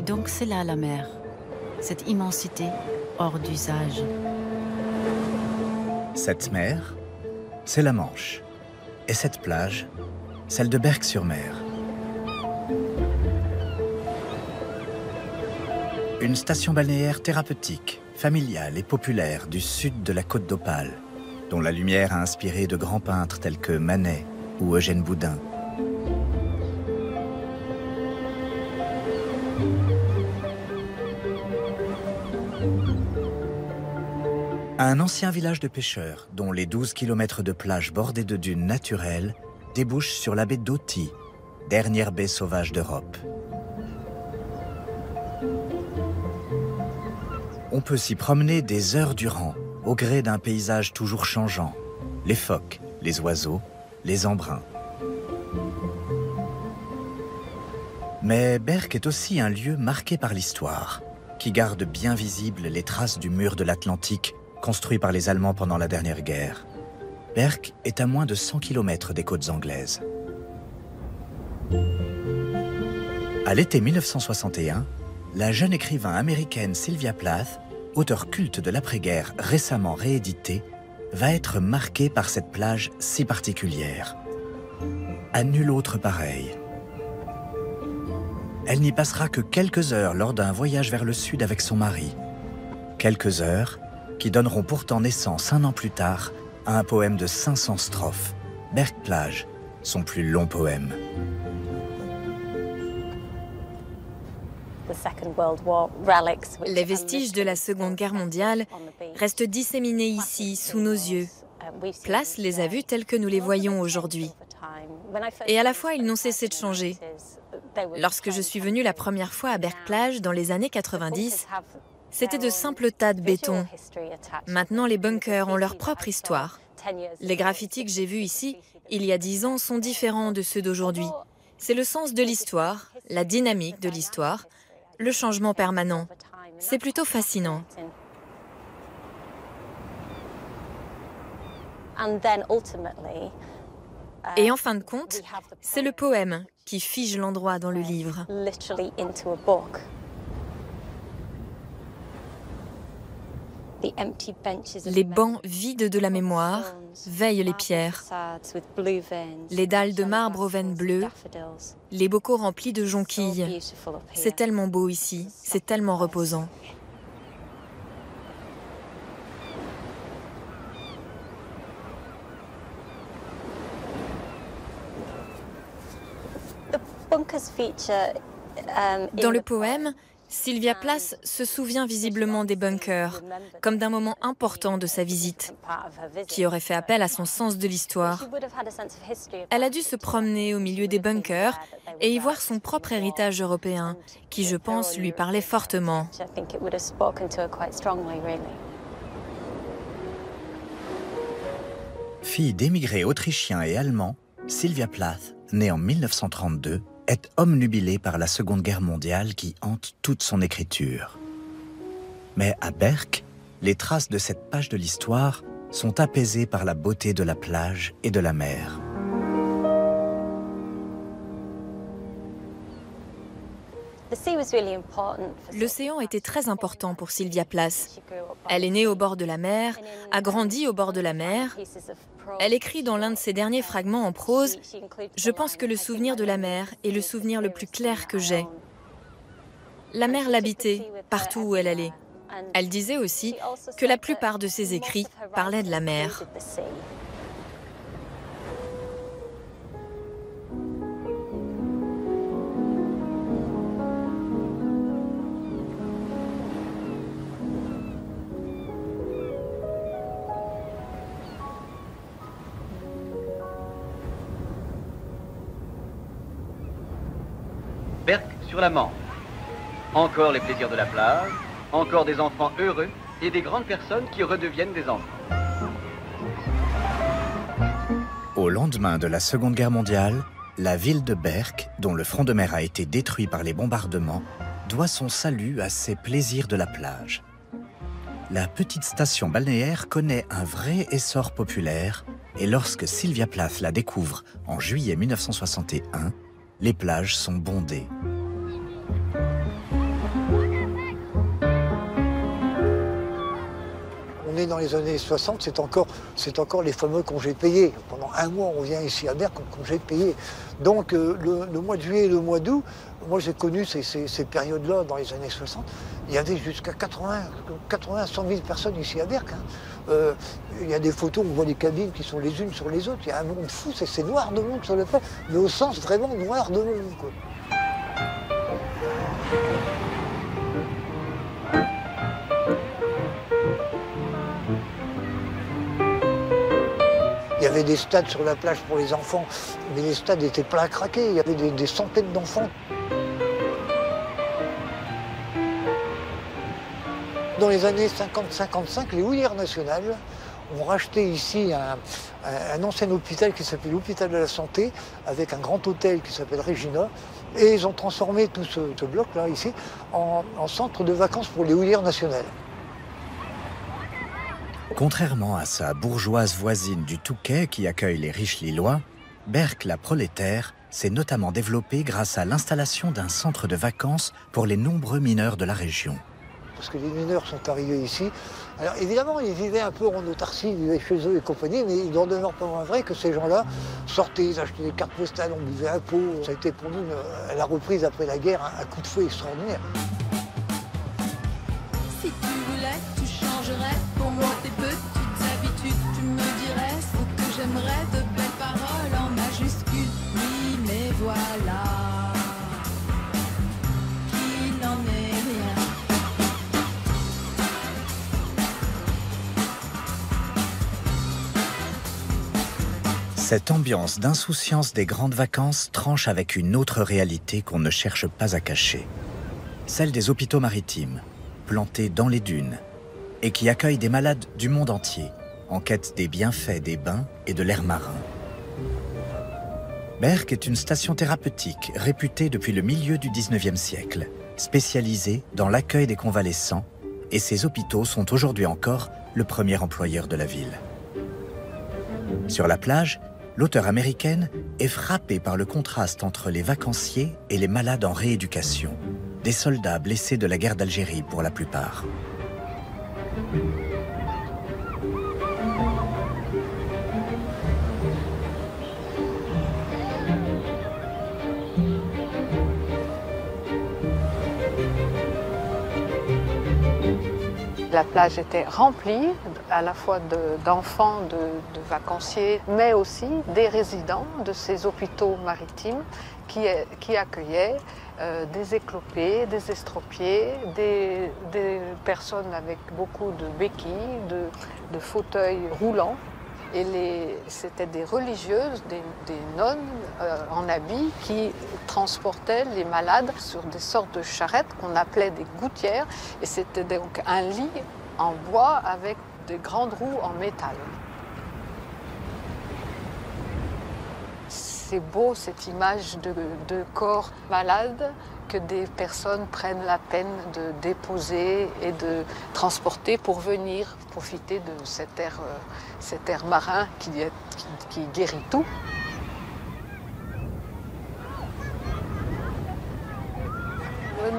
donc c'est là la mer, cette immensité hors d'usage. Cette mer, c'est la Manche. Et cette plage, celle de Berck-sur-Mer. Une station balnéaire thérapeutique, familiale et populaire du sud de la Côte d'Opale, dont la lumière a inspiré de grands peintres tels que Manet ou Eugène Boudin. Un ancien village de pêcheurs, dont les 12 km de plage bordées de dunes naturelles débouchent sur la baie d'Authie, dernière baie sauvage d'Europe. On peut s'y promener des heures durant, au gré d'un paysage toujours changeant. Les phoques, les oiseaux, les embruns. Mais Berck est aussi un lieu marqué par l'histoire, qui garde bien visibles les traces du mur de l'Atlantique construit par les Allemands pendant la dernière guerre. Berck est à moins de 100 km des côtes anglaises. À l'été 1961, la jeune écrivain américaine Sylvia Plath, auteure culte de l'après-guerre récemment rééditée, va être marquée par cette plage si particulière. À nulle autre pareille. Elle n'y passera que quelques heures lors d'un voyage vers le sud avec son mari. Quelques heures qui donneront pourtant naissance un an plus tard à un poème de 500 strophes, Berck-Plage, son plus long poème. Les vestiges de la Seconde Guerre mondiale restent disséminés ici, sous nos yeux. Plath les a vus tels que nous les voyons aujourd'hui. Et à la fois, ils n'ont cessé de changer. Lorsque je suis venue la première fois à Berck-Plage dans les années 90, c'était de simples tas de béton. Maintenant, les bunkers ont leur propre histoire. Les graffitis que j'ai vus ici, il y a 10 ans, sont différents de ceux d'aujourd'hui. C'est le sens de l'histoire, la dynamique de l'histoire, le changement permanent. C'est plutôt fascinant. Et en fin de compte, c'est le poème qui fige l'endroit dans le livre. Les bancs vides de la mémoire veillent les pierres, les dalles de marbre aux veines bleues, les bocaux remplis de jonquilles. C'est tellement beau ici, c'est tellement reposant. Dans le poème, Sylvia Plath se souvient visiblement des bunkers, comme d'un moment important de sa visite, qui aurait fait appel à son sens de l'histoire. Elle a dû se promener au milieu des bunkers et y voir son propre héritage européen, qui, je pense, lui parlait fortement. Fille d'émigrés autrichiens et allemands, Sylvia Plath, née en 1932, est omnubilée par la Seconde Guerre mondiale qui hante toute son écriture. Mais à Berck, les traces de cette page de l'histoire sont apaisées par la beauté de la plage et de la mer. L'océan était très important pour Sylvia Plath. Elle est née au bord de la mer, a grandi au bord de la mer. Elle écrit dans l'un de ses derniers fragments en prose « Je pense que le souvenir de la mer est le souvenir le plus clair que j'ai. » La mer l'habitait, partout où elle allait. Elle disait aussi que la plupart de ses écrits parlaient de la mer. Berck sur la Manche. Encore les plaisirs de la plage, encore des enfants heureux et des grandes personnes qui redeviennent des enfants. Au lendemain de la Seconde Guerre mondiale, la ville de Berck, dont le front de mer a été détruit par les bombardements, doit son salut à ces plaisirs de la plage. La petite station balnéaire connaît un vrai essor populaire et lorsque Sylvia Plath la découvre en juillet 1961, les plages sont bondées. On est dans les années 60, c'est encore les fameux congés payés. Pendant un mois, on vient ici à Berck en congés payés. Donc le mois de juillet et le mois d'août, moi j'ai connu ces périodes-là dans les années 60. Il y avait jusqu'à 100 000 personnes ici à Berck. Il y a des photos, on voit les cabines qui sont les unes sur les autres. Il y a un monde fou, c'est noir de monde sur le fait, mais au sens vraiment noir de monde, quoi. Il y avait des stades sur la plage pour les enfants, mais les stades étaient pleins à craquer. Il y avait des centaines d'enfants. Dans les années 50-55, les houillères nationales ont racheté ici un ancien hôpital qui s'appelait l'hôpital de la Santé, avec un grand hôtel qui s'appelle Regina. Et ils ont transformé tout ce bloc-là, ici, en centre de vacances pour les houillères nationales. Contrairement à sa bourgeoise voisine du Touquet qui accueille les riches Lillois, Berck la prolétaire s'est notamment développée grâce à l'installation d'un centre de vacances pour les nombreux mineurs de la région. Parce que les mineurs sont arrivés ici. Alors évidemment, ils vivaient un peu en autarcie, ils vivaient chez eux et compagnie, mais il en demeure pas moins vrai que ces gens-là sortaient, ils achetaient des cartes postales, on buvait un pot. Ça a été pour nous, à la reprise après la guerre, un coup de fouet extraordinaire. Si tu voulais, tu changerais pour moi tes petites habitudes. Tu me dirais ce que j'aimerais, de belles paroles en majuscules. Oui, mais voilà, qu'il n'en est rien. Cette ambiance d'insouciance des grandes vacances tranche avec une autre réalité qu'on ne cherche pas à cacher. Celle des hôpitaux maritimes, plantés dans les dunes, et qui accueillent des malades du monde entier, en quête des bienfaits des bains et de l'air marin. Berck est une station thérapeutique réputée depuis le milieu du 19e siècle, spécialisée dans l'accueil des convalescents, et ses hôpitaux sont aujourd'hui encore le premier employeur de la ville. Sur la plage, l'auteure américaine est frappée par le contraste entre les vacanciers et les malades en rééducation, des soldats blessés de la guerre d'Algérie pour la plupart. La plage était remplie à la fois d'enfants, de vacanciers, mais aussi des résidents de ces hôpitaux maritimes qui accueillaient des éclopés, des estropiés, des personnes avec beaucoup de béquilles, de fauteuils roulants. Et c'était des religieuses, des nonnes en habit qui transportaient les malades sur des sortes de charrettes qu'on appelait des gouttières. Et c'était donc un lit en bois avec des grandes roues en métal. C'est beau cette image de corps malades que des personnes prennent la peine de déposer et de transporter pour venir profiter de cet air marin qui guérit tout.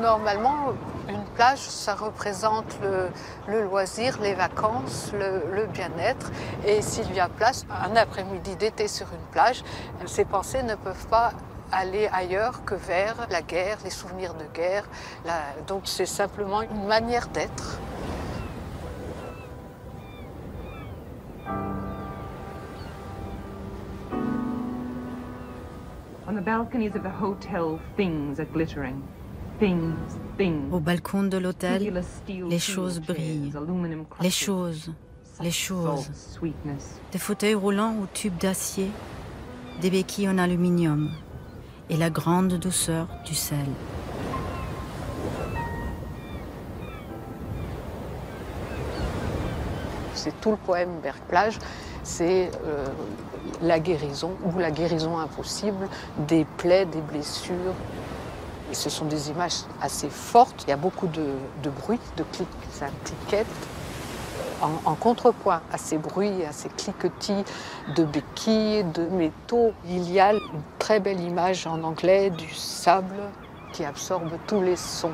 Normalement, une plage, ça représente le loisir, les vacances, le bien-être. Et s'il y a place, un après-midi d'été sur une plage, ces pensées ne peuvent pas aller ailleurs que vers la guerre, les souvenirs de guerre. Donc c'est simplement une manière d'être. On the balconies of the hotel, things are glittering. Au balcon de l'hôtel, les choses brillent. Les choses. Des fauteuils roulants aux tubes d'acier, des béquilles en aluminium et la grande douceur du sel. C'est tout le poème Berck-Plage, c'est la guérison ou la guérison impossible des plaies, des blessures. Et ce sont des images assez fortes. Il y a beaucoup de bruit, de cliquettes. En contrepoint à ces bruits, à ces cliquetis de béquilles, de métaux, il y a une très belle image en anglais du sable qui absorbe tous les sons.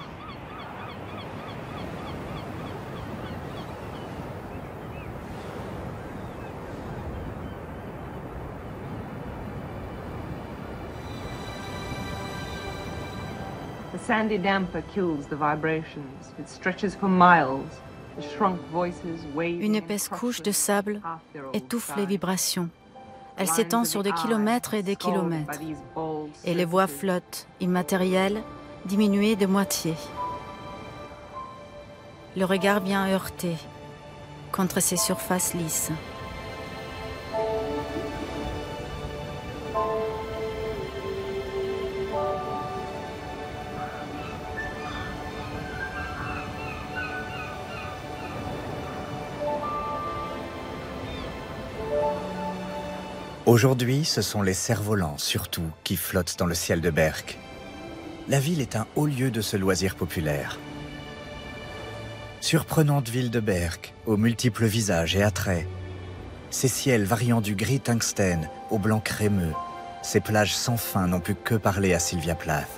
sandy damper kills the vibrations. It stretches for miles. The shrunk voices waving. Une épaisse couche de sable étouffe les vibrations. Elle s'étend sur des kilomètres et des kilomètres. Et les voix flottent, immatérielles, diminuées de moitié. Le regard vient heurter contre ces surfaces lisses. Aujourd'hui, ce sont les cerfs-volants, surtout, qui flottent dans le ciel de Berck. La ville est un haut lieu de ce loisir populaire. Surprenante ville de Berck, aux multiples visages et attraits. Ses ciels variant du gris tungstène au blanc crémeux, ses plages sans fin n'ont pu que parler à Sylvia Plath.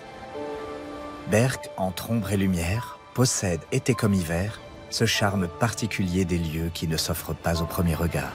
Berck, entre ombre et lumière, possède, été comme hiver, ce charme particulier des lieux qui ne s'offrent pas au premier regard.